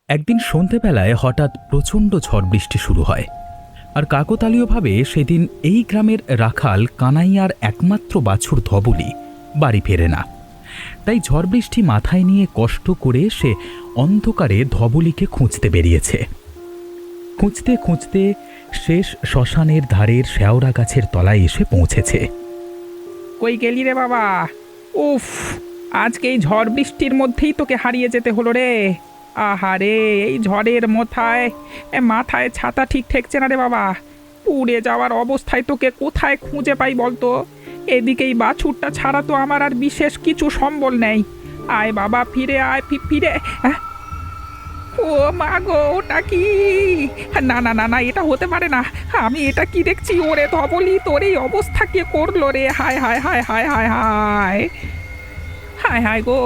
একদিন সন্ধেবেলায় হঠাৎ প্রচণ্ড ঝড় বৃষ্টি শুরু হয়। আর কাকতালীয়ভাবে সেদিন এই গ্রামের রাখাল কানাইয়ার একমাত্র বাছুর ধবলি বাড়ি ফেরে না। তাই ঝড় বৃষ্টি মাথায় নিয়ে কষ্ট করে সে অন্ধকারে ধবলিকে খুঁজতে বেরিয়েছে। খুঁজতে খুঁজতে শেষ শ্মশানের ধারের শেওড়া গাছের তলায় এসে পৌঁছেছে। কই গেলি রে বাবা? উফ, আজকে এই ঝড় বৃষ্টির মধ্যেই তোকে হারিয়ে যেতে হলো রে। আহারে, এই ঝড়ের মাথায় ছাতা ঠিক ঠেকছে না রে বাবা। উড়ে যাওয়ার অবস্থায় তোকে কোথায় খুঁজে পাই বলতো? এদিকে এই বাছুরটা ছাড়া তো আমার আর বিশেষ কিছু সম্বল নেই। আয় বাবা, ফিরে আয়, ফিরে। হ্যাঁ? ও মা গো, ওটা কি? না না না না, এটা হতে পারে না। আমি এটা কি দেখছি? ওরে ধবলি, তোর এই অবস্থা কে করলো রে? হায় হায় হায় হায় হায় হায় হায় হায় গো,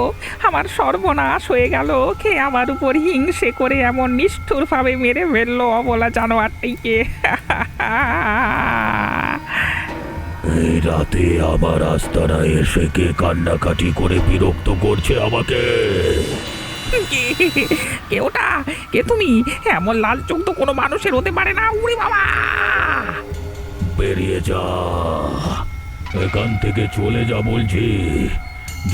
আমার সর্বনাশ হয়ে গেল। কে আমার উপর হিংসে করে এমন নিষ্ঠুরভাবে মেরে ফেললো অবলা জানোয়ারটিকে? এই রাতে আমার আস্তানায় এসে কে কান্নাকাটি করে বিরক্ত করছে আমাকে? কে ওটা? কে তুমি? এমন লাল চোখ তো কোনো মানুষের হতে পারে না। উড়ি বাবা! বেরিয়ে যা, এখান থেকে চলে যা বলছি।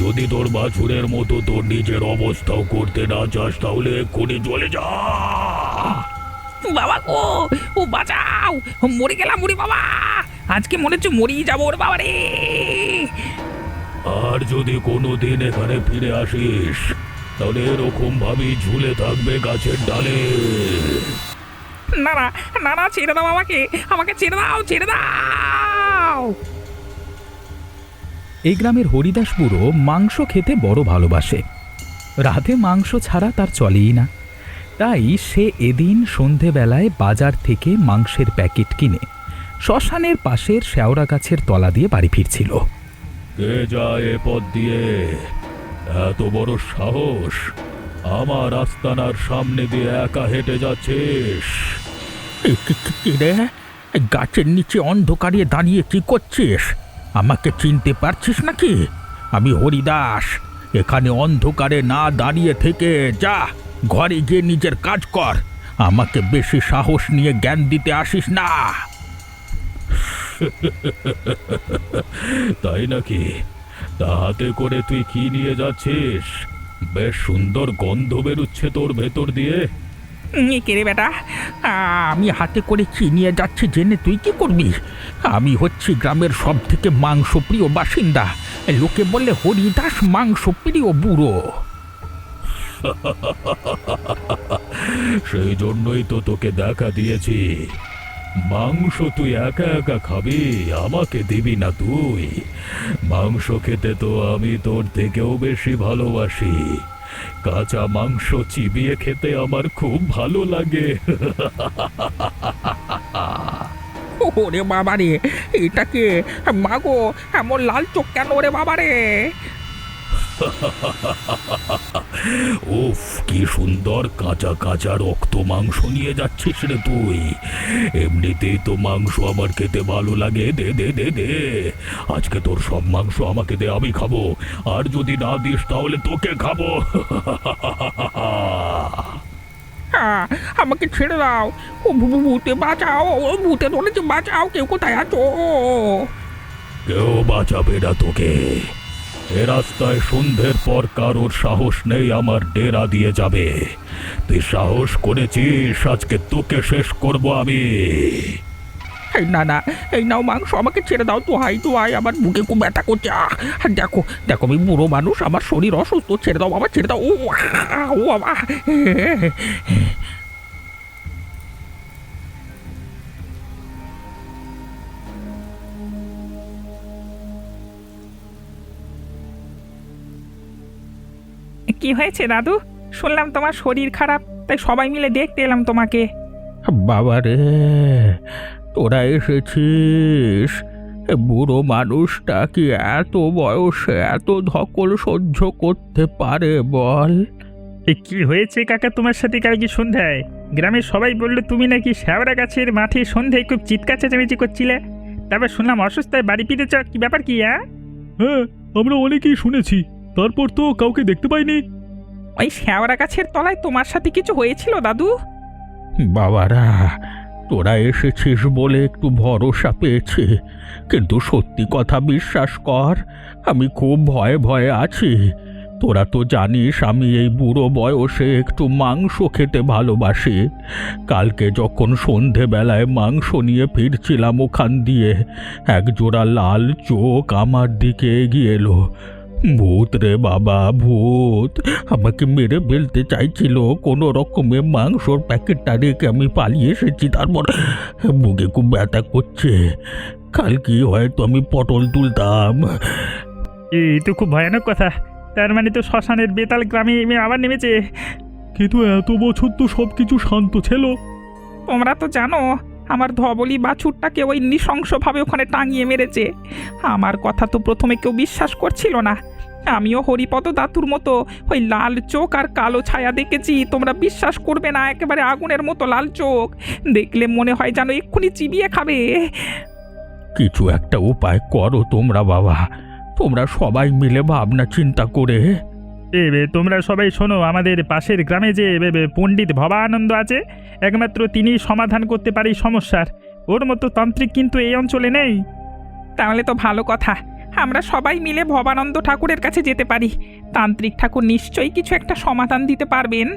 যদি তোর বাছুরের মতো তোর নিজের অবস্থাও করতে না চাস তাহলে এক্ষুনি চলে যা। বাবা গো, ও বাঁচাও! মরে গেলাম, উড়ি বাবা! আজকে মনে হচ্ছে মরেই যাবো ওর বাবা রে। আর যদি কোনোদিন এখানে ফিরে আসিস তাহলে এরকম ভাবেই ঝুলে থাকবে গাছের ডালে। না না না না, ছেড়ে দাও আমাকে, আমাকে ছেড়ে দাও, ছেড়ে দাও। এই গ্রামের হরিদাস বুড়ো মাংস খেতে বড় ভালোবাসে। রাতে মাংস ছাড়া তার চলেই না। তাই সে এদিন সন্ধেবেলায় বাজার থেকে মাংসের প্যাকেট কিনে শ্মশানের পাশের শেওড়া গাছের তলা দিয়ে বাড়ি ফিরছিল। কে যায় এ পথ দিয়ে? এত বড় সাহস! আমার আস্তানার সামনে দিয়ে একা হেঁটে যাচ্ছিস? রে, গাছের নিচে অন্ধকারে দাঁড়িয়ে কি করছিস? আমাকে চিনতে পারছিস নাকি? আমি হরিদাস। এখানে অন্ধকারে না দাঁড়িয়ে থেকে যা, ঘরে গিয়ে নিজের কাজ কর। আমাকে বেশি সাহস নিয়ে জ্ঞান দিতে আসিস না। তাই নাকি? তা হাতে করে তুই কি নিয়ে যাচ্ছিস? বেশ সুন্দর গন্ধ বেরুচ্ছে তোর ভেতর দিয়ে। কে রে বেটা? আমি হাতে করে কি নিয়ে যাচ্ছি জেনে তুই কি করবি? আমি হচ্ছি গ্রামের সব থেকে মাংসপ্রিয় বাসিন্দা। লোকে বলে হরিদাস মাংসপ্রিয় বুড়ো। সেই জন্যই তো তোকে দেখা দিয়েছি। মাংস তুই একা একা খাবি, আমাকে দিবি না তুই? মাংস খেতে তো আমি তোর থেকেও বেশি ভালোবাসি। কাঁচা মাংস চিবিয়ে খেতে আমার খুব ভালো লাগে। ওরে বাবা রে, এটাকে মাগো, এমন লাল চোখ কেন রে বাবা রে? উফ, কি সুন্দর কাঁচা কাঁচা রক্ত মাংস নিয়ে যাচ্ছিস রে তুই। এমনিতেই তো মাংস আমার খেতে ভালো লাগে। দে দে দে দে, আজকে তোর সব মাংস আমাকে দে, আমি খাবো। আর যদি না দিস তাহলে তোকে খাবো। আমাকে ছেড়ে দাও। ও ভূতে বাঁচাও, ও ভূতে ধরেছে, বাঁচাও। কেউ কোথায় আছো? কেউ বাঁচাবে না তোকে। এ রাস্তায় সন্ধ্যের পর কারোর সাহস নেই আমার ডেরা দিয়ে যাবে। তুই সাহস করেছিস, আজকে তোকে শেষ করব আমি। এই না না, এই নাও মাংস, আমাকে ছেড়ে দাও। তো হাই তো হাই, আমার বুকে খুব ব্যথা করছে। দেখো দেখো, আমি বুড়ো মানুষ, আমার শরীর অসুস্থ। ছেড়ে দাও বাবা, ছেড়ে দাও। ও ও বাবা! কি হয়েছে দাদু? শুনলাম তোমার শরীর খারাপ, তাই সবাই মিলে দেখতে এলাম তোমাকে। বাবা রে, তোরা এসেছিস? এ বুড়ো মানুষটা কি এত বয়সে এত ধকল সহ্য করতে পারে বল? কি হয়েছে কাকা তোমার সাথে? কালকে সন্ধ্যায় গ্রামের সবাই বললো তুমি নাকি শেওড়া গাছের মাঠে সন্ধ্যায় খুব চিৎকার চেঁচামেচি করছিলে। তারপর শুনলাম অসুস্থায় বাড়ি ফিরেছ। কি ব্যাপার কি? হ্যাঁ, আমরা অনেকেই শুনেছি, তারপর তো কাউকে দেখতে পাইনি। ওই শ্যাওড়া গাছের তলায় তোমার সাথে কিছু হয়েছিল দাদু? বাবারা, তোরা এসেছিস বলে একটু ভরসা পেয়েছি, কিন্তু সত্যি কথা বিশ্বাস কর, আমি খুব ভয়ে ভয়ে আছি। তোরা তো জানিস আমি এই বুড়ো বয়সে একটু মাংস খেতে ভালোবাসি। কালকে যখন সন্ধেবেলায় মাংস নিয়ে ফিরছিলাম ওখান দিয়ে, একজোড়া লাল চোখ আমার দিকে এগিয়ে এলো। ভূত রে বাবা, ভূত! আমাকে মেরে ফেলতে চাইছিল। কোনো রকমে মাংসর প্যাকেটটা রেখে আমি পালিয়ে এসেছি। তারপর বুকে খুব ব্যথা করছে। কালকে হয়তো আমি পটল তুলতাম। এই তো খুব ভয়ানক কথা। তার মানে তো শ্মশানের বেতাল গ্রামে আবার নেমেছে। কিন্তু এত বছর তো সব কিছু শান্ত ছিল। তোমরা তো জানো আমার ধবলি বাছুরটাকে ওই নৃশংসভাবে ওখানে টাঙিয়ে মেরেছে। আমার কথা তো প্রথমে কেউ বিশ্বাস করছিল না। আমিও হরিপদ দাতুর মতো ওই লাল চোখ আর কালো ছায়া দেখেছি। তোমরা বিশ্বাস করবে না, একেবারে আগুনের মতো লাল চোখ। দেখলে মনে হয় যেন এক্ষুনি চিবিয়ে খাবে। কিছু একটা উপায় করো তোমরা বাবা, তোমরা সবাই মিলে ভাবনা চিন্তা করে। তোমরা সবাই শোনো, আমাদের পাশের গ্রামে যে পণ্ডিত ভবানন্দ আছে, একমাত্র তিনিই সমাধান করতে পারে এই সমস্যার। ওর মতো তান্ত্রিক কিন্তু এই অঞ্চলে নেই। তাহলে তো ভালো কথা, আমরা সবাই মিলে ভবানন্দ ঠাকুরের কাছে যেতে পারি। তান্ত্রিক ঠাকুর নিশ্চয়ই কিছু একটা সমাধান দিতে পারবেন।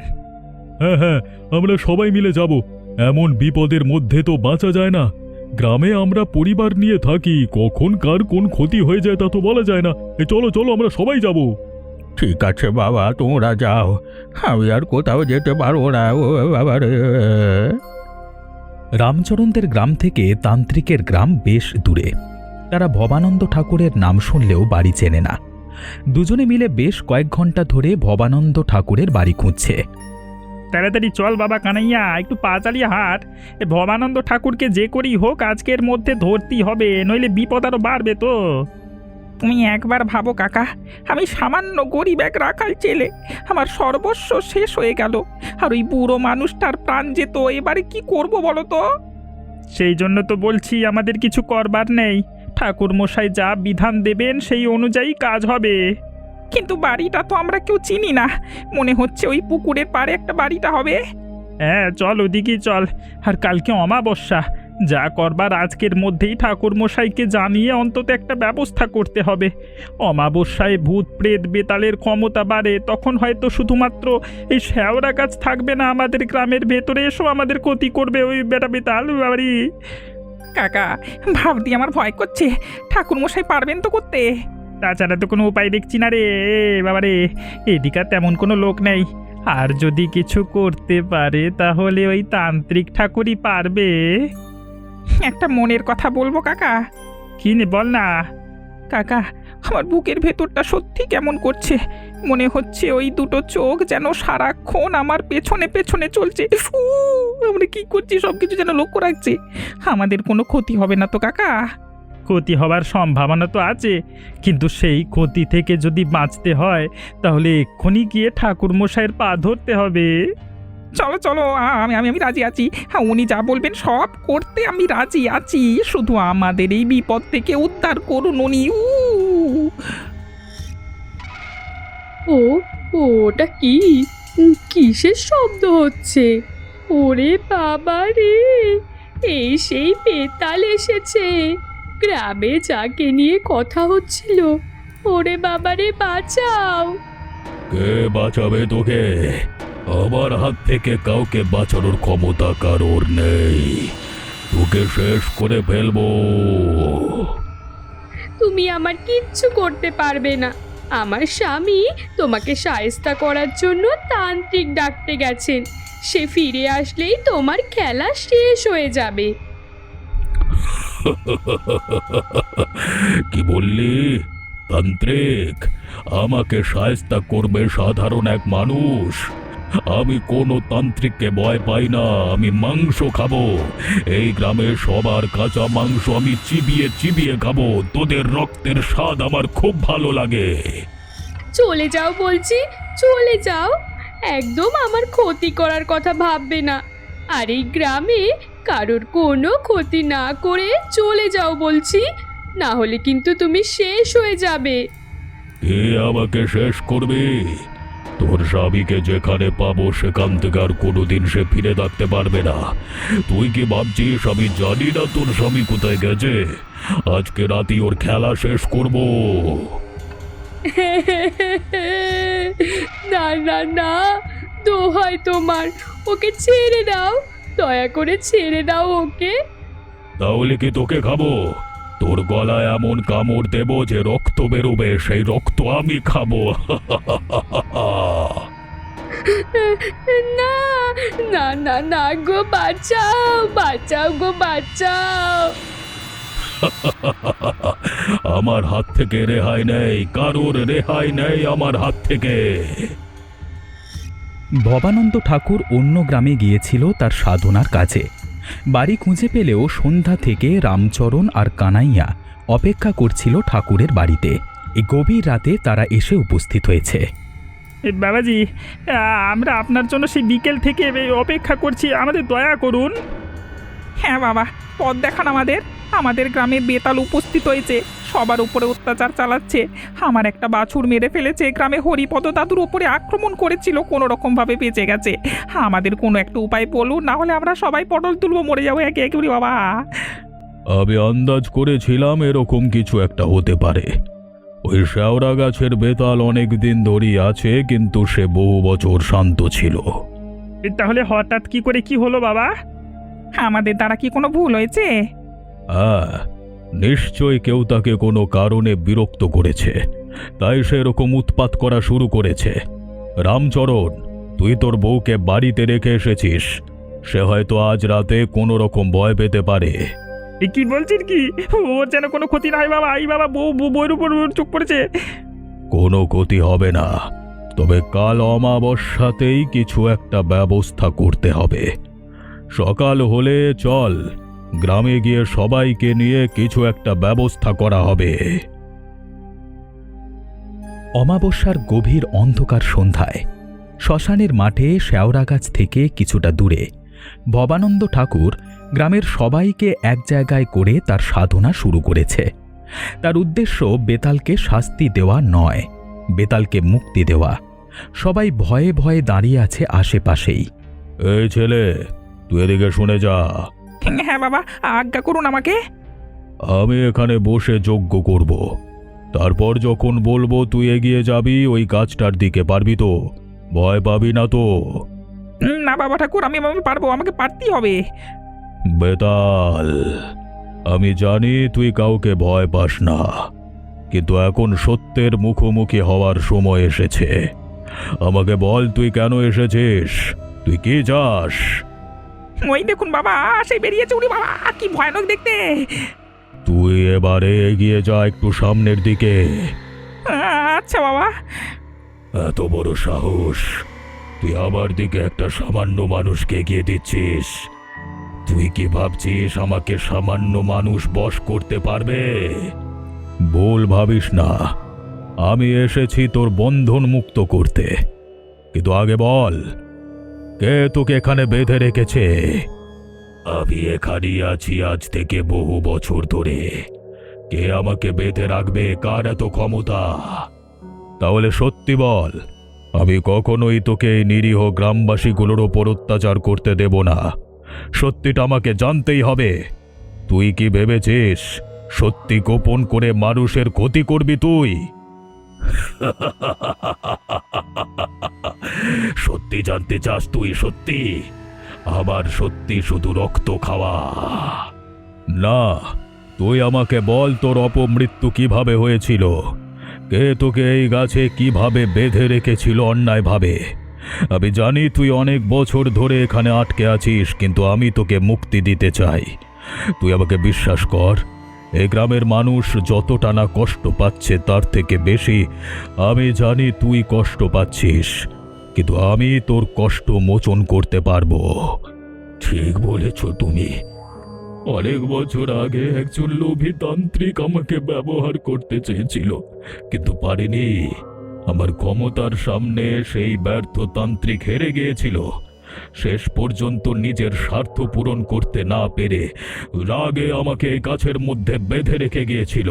হ্যাঁ হ্যাঁ, আমরা সবাই মিলে যাব। এমন বিপদের মধ্যে তো বাঁচা যায় না। গ্রামে আমরা পরিবার নিয়ে থাকি, কখন কার কোন ক্ষতি হয়ে যায় তা তো বলা যায় না। চলো চলো, আমরা সবাই যাব। ঠিক আছে বাবা, তোমরা যাও, আমি আর কোথাও যেতে পারবো না। ও বাবা রে! রামচরণদের গ্রাম থেকে তান্ত্রিকের গ্রাম বেশ দূরে। তারা ভবানন্দ ঠাকুরের নাম শুনলেও বাড়ি চেনে না। দুজনে মিলে বেশ কয়েক ঘন্টা ধরে ভবানন্দ ঠাকুরের বাড়ি খুঁজছে। তাড়াতাড়ি চল বাবা কানাইয়া, একটু পা চালিয়ে হাঁট। এ ভবানন্দ ঠাকুরকে যে করেই হোক আজকের মধ্যে ধরতেই হবে, নইলে বিপদ আরও বাড়বে তো। তুমি একবার ভাবো কাকা, আমি সামান্য গরিব এক রাখাল ছেলে, আমার সর্বস্ব শেষ হয়ে গেল, আর ওই বুড়ো মানুষটার প্রাণ যেত। এবারে কি করব বলো তো? সেই জন্য তো বলছি আমাদের কিছু করবার নেই। ঠাকুর মশাই যা বিধান দেবেন সেই অনুযায়ী কাজ হবে। কিন্তু বাড়িটা তো আমরা কেউ চিনি না। মনে হচ্ছে ওই পুকুরের পাড়ে একটা বাড়িটা হবে। হ্যাঁ চল, ওদিকেই চল। আর কালকে অমাবস্যা, যা করবার আজকের মধ্যেই ঠাকুর মশাইকে জানিয়ে অন্তত একটা ব্যবস্থা করতে হবে। অমাবস্যায় ভূত প্রেত বেতালের ক্ষমতা বাড়ে, তখন হয়তো শুধুমাত্র এই শ্যাওড়া গাছ থাকবে না আমাদের গ্রামের ভেতরে, এসো আমাদের ক্ষতি করবে ওই বেটা বেতাল বাড়ি। কাকা, ভাবতে আমার ভয় করছে। ঠাকুর মশাই পারবেন তো করতে? তাছাড়া তো কোনো উপায় দেখছি না রে বাবা রে। এদিকে আর তেমন কোনো লোক নেই। আর যদি কিছু করতে পারে তাহলে ওই তান্ত্রিক ঠাকুরই পারবে। একটা মনের কথা বলবো কাকা? কি নে, বল না। কাকা, আমার বুকের ভেতরটা সত্যি কেমন করছে। মনে হচ্ছে ওই দুটো চোখ যেন সারাক্ষণ আমার পেছনে পেছনে চলছে। আমরা কি করছি সব কিছু যেন লক্ষ্য রাখছে। আমাদের কোনো ক্ষতি হবে না তো কাকা? ক্ষতি হবার সম্ভাবনা তো আছে, কিন্তু সেই ক্ষতি থেকে যদি বাঁচতে হয় তাহলে এক্ষুনি গিয়ে ঠাকুর মশাইয়ের পা ধরতে হবে। চলো চলো, আমি আমি আমি রাজি আছি। হ্যাঁ, উনি যা বলবেন সব করতে আমি রাজি আছি। শুধু আমাদের এই বিপদ থেকে উদ্ধার করুন উনি। ও ওটা কি? কিসের শব্দ হচ্ছে? ওরে বাবা রে, এই সেই বেতাল এসেছে। গ্রামে যাকে নিয়ে কথা হচ্ছিল, ওরে বাবা রে, বাঁচাও! কে বাঁচাবে তোকে? আমার হাত থেকে কাউকে বাঁচানোর ক্ষমতা কারোর নেই। তোকে শেষ করে ফেলবো। তুমি আমার কিচ্ছু করতে পারবে না। আমার স্বামী তোমাকে শায়েস্তা করার জন্য তান্ত্রিক ডাকতে গেছেন। সে ফিরে আসলেই তোমার খেলা শেষ হয়ে যাবে। কি বললি? তান্ত্রিক? আমাকে শায়েস্তা করবে সাধারণ এক মানুষ? আমি কোনো তান্ত্রিককে ভয় পাই না। আমি মাংস খাবো। এই গ্রামের সবার কাঁচা মাংস আমি চিবিয়ে চিবিয়ে খাবো। তোদের রক্তের স্বাদ আমার খুব ভালো লাগে। চলে যাও বলছি, চলে যাও। একদম আমার ক্ষতি করার কথা ভাববে না। আর এই গ্রামে কারোর কোনো ক্ষতি না করে চলে যাও বলছি, না হলে কিন্তু তুমি শেষ হয়ে যাবে। কে আমাকে শেষ করবে? তোর স্বামীকে যেখানে পাবো সেখান থেকে আর কোনোদিন সে ফিরে থাকতে পারবে না। তুই কি ভাবছিস আমি জানি না তোর স্বামী কোথায় গেছে? আজকে রাতে ওর খেলা শেষ করব। না না না, দোহাই তোমার, ওকে ছেড়ে দাও, দয়া করে ছেড়ে দাও ওকে। তাহলে কি তোকে খাবো? তোর গলায় এমন কামড় দেবো যে রক্ত বেরোবে, সেই রক্ত আমি খাবো। না না না না গো, বাঁচাও বাঁচাও গো, বাঁচাও। আমার হাত থেকে রেহাই নেই, কারোর রেহাই নেই আমার হাত থেকে। ভবানন্দ ঠাকুর অন্য গ্রামে গিয়েছিল তার সাধনার কাজে। বাড়ি খুঁজে পেলেও সন্ধ্যা থেকে রামচরণ আর কানাইয়া অপেক্ষা করছিল ঠাকুরের বাড়িতে। এই গভীর রাতে তারা এসে উপস্থিত হয়েছে। বাবাজি, আমরা আপনার জন্য সেই বিকেল থেকে অপেক্ষা করছি, আমাদের দয়া করুন। হ্যাঁ বাবা, পথ দেখান আমাদের। আমাদের গ্রামে বেতাল উপস্থিত হয়েছে, সবার উপরে অত্যাচার চালাচ্ছে। আমার একটা বাছুর মেরে ফেলেছে, গ্রামে হরিপদ দাদুর উপরে আক্রমণ করেছিল, কোনো রকমভাবে বেঁচে গেছে। আমাদের কোনো একটা উপায় বলুন, না হলে আমরা সবাই পটল তুলবো, মরে যাবো একে একে। ওরে বাবা! আমি আন্দাজ করেছিলাম এরকম কিছু একটা হতে পারে। ওই শেওড়া গাছের বেতাল অনেক দিন ধরেই আছে, কিন্তু সে বহু বছর শান্ত ছিল। তাহলে হঠাৎ কি করে কি হলো বাবা? আমাদের দ্বারা কি কোনো ভুল হয়েছে? হ্যাঁ, নিশ্চয় কেউ তাকে কোনো কারণে বিরক্ত করেছে, তাই সে এরকম উৎপাত করা শুরু করেছে। রামচরণ, তুই তোর বউকে বাড়িতে রেখে এসেছিস, সে হয়তো আজ রাতে কোনো রকম ভয় পেতে পারে। কি বলছেন কি? ওর যেন কোনো ক্ষতি নাই বাবা। এই বাবা, বউয়ের উপর চোখ পড়েছে। কোনো ক্ষতি হবে না, তবে কাল অমাবস্যাতেই কিছু একটা ব্যবস্থা করতে হবে। সকাল হলে চল, গ্রামে গিয়ে সবাইকে নিয়ে কিছু একটা ব্যবস্থা করা হবে। অমাবস্যার গভীর অন্ধকার সন্ধ্যায় শ্মশানের মাঠে শেওড়া গাছ থেকে কিছুটা দূরে ভবানন্দ ঠাকুর গ্রামের সবাইকে এক জায়গায় করে তার সাধনা শুরু করেছে। তার উদ্দেশ্য বেতালকে শাস্তি দেওয়া নয়, বেতালকে মুক্তি দেওয়া। সবাই ভয়ে ভয়ে দাঁড়িয়ে আছে আশেপাশেই। এই ছেলে, তুই এদিকে শুনে যা। হ্যাঁ বাবা, আজ্ঞা করুন আমাকে। আমি এখানে বসে যজ্ঞ করব, তারপর যখন বলবো তুই এগিয়ে যাবি ওই গাছটার দিকে। পারবি তো? ভয় পাবি না তো? না বাবা ঠাকুর, আমি পারবো, আমাকে পারতেই হবে। বেতাল, আমি জানি তুই কাউকে ভয় পাস না, কিন্তু এখন সত্যের মুখোমুখি হওয়ার সময় এসেছে। আমাকে বল, তুই কেন এসেছিস? তুই কি চাস? ওই দেখুন বাবা, সেই বেরিয়েছে। উনি বাবা, কি ভয়ানক দেখতে! তুই এবারে এগিয়ে যা একটু সামনের দিকে। আচ্ছা বাবা। এত বড় সাহস! তুই আমার দিকে একটা সামান্য মানুষকে এগিয়ে দিচ্ছিস? তুই কি ভাবছিস আমাকে সামান্য মানুষ বশ করতে পারবে? ভুল ভাবিস না, আমি এসেছি তোর বন্ধন মুক্ত করতে। কিন্তু আগে বল, কে তোকে এখানে বেঁধে রেখেছে? আমি এখানেই আছি আজ থেকে বহু বছর ধরে। কে আমাকে বেঁধে রাখবে? কার এত ক্ষমতা? তাহলে সত্যি বল, আমি কখনোই তোকে এই নিরীহ গ্রামবাসীগুলোর ওপর অত্যাচার করতে দেব না। সত্যিটা আমাকে জানতেই হবে। তুই কি ভেবেছিস সত্যি গোপন করে মানুষের ক্ষতি করবি তুই? সত্যি জানতে চাস তুই? সত্যি? আমার সত্যি শুধু রক্ত খাওয়া? না, তুই আমাকে বল তোর অপমৃত্যু কিভাবে হয়েছিল। কে তোকে এই গাছে কিভাবে বেঁধে রেখেছিল অন্যায়ভাবে? আমি জানি তুই অনেক বছর ধরে এখানে আটকে আছিস, কিন্তু আমি তোকে মুক্তি দিতে চাই। তুই আমাকে বিশ্বাস কর, এই গ্রামের মানুষ যতটা না কষ্ট পাচ্ছে তার থেকে বেশি আমি জানি তুই কষ্ট পাচ্ছিস, কিন্তু আমি তোর কষ্ট মোচন করতে পারবো। ঠিক বলেছ তুমি। অনেক বছর আগে একজন লোভী তান্ত্রিক আমাকে ব্যবহার করতে চেয়েছিল, কিন্তু পারেনি। আমার ক্ষমতার সামনে সেই ব্যর্থ তান্ত্রিক হেরে গিয়েছিল। শেষ পর্যন্ত নিজের স্বার্থ পূরণ করতে না পেরে রাগে আমাকে এই গাছের মধ্যে বেঁধে রেখে গিয়েছিল।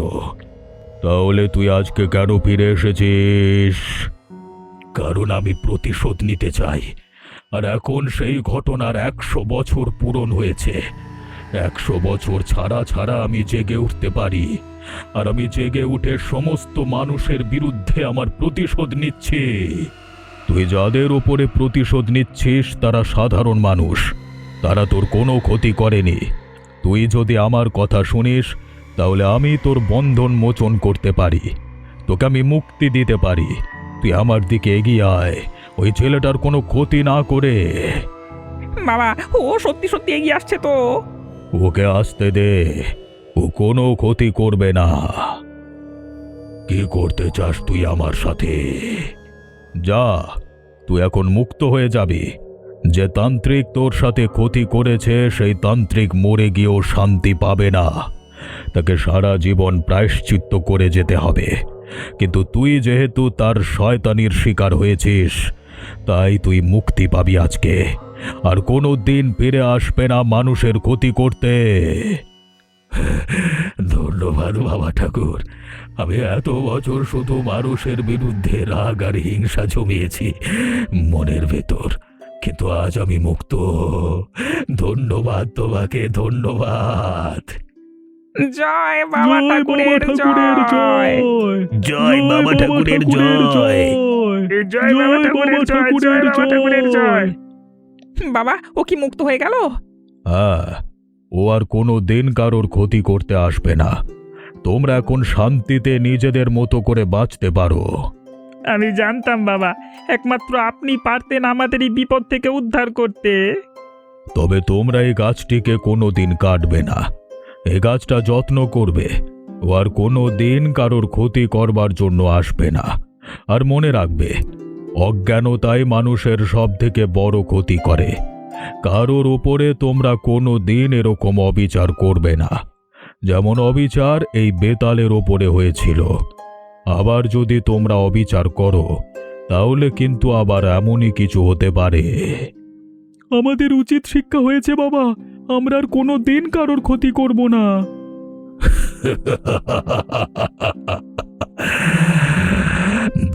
তাহলে তুই আজকে কেন ফিরে এসেছিস? কারণ আমি প্রতিশোধ নিতে চাই। আর এখন সেই ঘটনার 100 বছর পূরণ হয়েছে। 100 বছর ছাড়া ছাড়া আমি জেগে উঠতে পারি। আর আমি জেগে উঠে সমস্ত মানুষের বিরুদ্ধে আমার প্রতিশোধ নিচ্ছি। তুই যাদের ওপরে প্রতিশোধ নিচ্ছিস তারা সাধারণ মানুষ, তারা তোর কোনো ক্ষতি করেনি। তুই যদি আমার কথা শুনিস তাহলে আমি তোর বন্ধন মোচন করতে পারি, তোকে আমি মুক্তি দিতে পারি। তুই আমার দিকে এগিয়ে আয়, ওই ছেলেটার কোনো ক্ষতি না করে। বাবা, ও সত্যি সত্যি এগিয়ে আসছে তো। ওকে আসতে দে, ও কোনো ক্ষতি করবে না। কি করতে চাস তুই আমার সাথে? যা, তুই এখন মুক্ত হয়ে যাবি। যে তান্ত্রিক তোর সাথে ক্ষতি করেছে সেই তান্ত্রিক মরে গিয়েও শান্তি পাবে না, তাকে সারা জীবন প্রায়শ্চিত্ত করে যেতে হবে। কিন্তু তুই যেহেতু তার শয়তানির শিকার হয়েছিস, তাই তুই মুক্তি পাবি আজকে, আর কোনো দিন ফিরে আসবে না মানুষের ক্ষতি করতে। ধন্যবাদ বাবা ঠাকুর। আমি এত বছর শুধু মানুষের বিরুদ্ধে রাগ আর হিংসা জমিয়েছি মনের ভেতর, কিন্তু আজ আমি মুক্ত। ধন্যবাদ তোমাকে, ধন্যবাদ। জয় বাবা ঠাকুরের জয়। জয় বাবা ঠাকুরের জয়। জয় বাবা ঠাকুরের জয়, জয় বাবা ঠাকুরের জয়। বাবা, ও কি মুক্ত হয়ে গেল? হ্যাঁ, ও আর কোনো দিন কারোর ক্ষতি করতে আসবে না। তোমরা এখন শান্তিতে নিজেদের মতো করে বাঁচতে পারো। আমি জানতাম বাবা, একমাত্র আপনি পারতেন আমাদের এই বিপদ থেকে উদ্ধার করতে। তবে তোমরা এই গাছটিকে কোনো দিন কাটবে না, এই গাছটা যত্ন করবে। ও আর কোনো দিন কারোর ক্ষতি করবার জন্য আসবে না। আর মনে রাখবে, অজ্ঞানতাই মানুষের সব থেকে বড় ক্ষতি করে। কারোর ওপরে তোমরা কোনো দিন এরকম অবিচার করবে না, যেমন অবিচার এই বেতালের ওপরে হয়েছিল। আবার যদি তোমরা অবিচার করো তাহলে কিন্তু আবার এমনই কিছু হতে পারে। আমাদের উচিত শিক্ষা হয়েছে বাবা, আমরা আর কোনো দিন কারোর ক্ষতি করব না।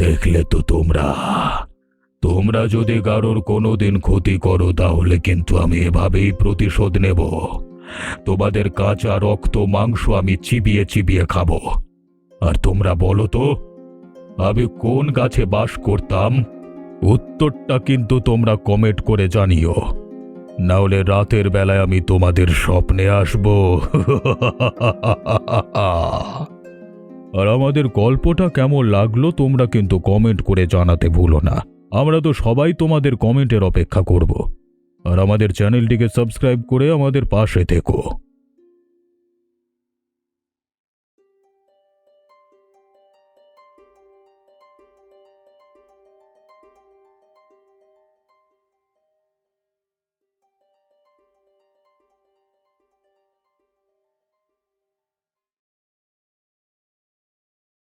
দেখলে তো তোমরা যদি কারোর কোনোদিন ক্ষতি করো তাহলে কিন্তু আমি এভাবেই প্রতিশোধ নেব। তোমাদের কাঁচা রক্ত মাংস আমি চিবিয়ে চিবিয়ে খাবো। আর তোমরা বলো তো, আমি কোন গাছে বাস করতাম? উত্তরটা কিন্তু তোমরা কমেন্ট করে জানিও, না হলে রাতের বেলায় আমি তোমাদের স্বপ্নে আসব। আর আমাদের গল্পটা কেমন লাগলো তোমরা কিন্তু কমেন্ট করে জানাতে ভুলো না। আমরা তো সবাই তোমাদের কমেন্টের অপেক্ষা করব। আর আমাদের চ্যানেলটিকে সাবস্ক্রাইব করে আমাদের পাশে থেকো।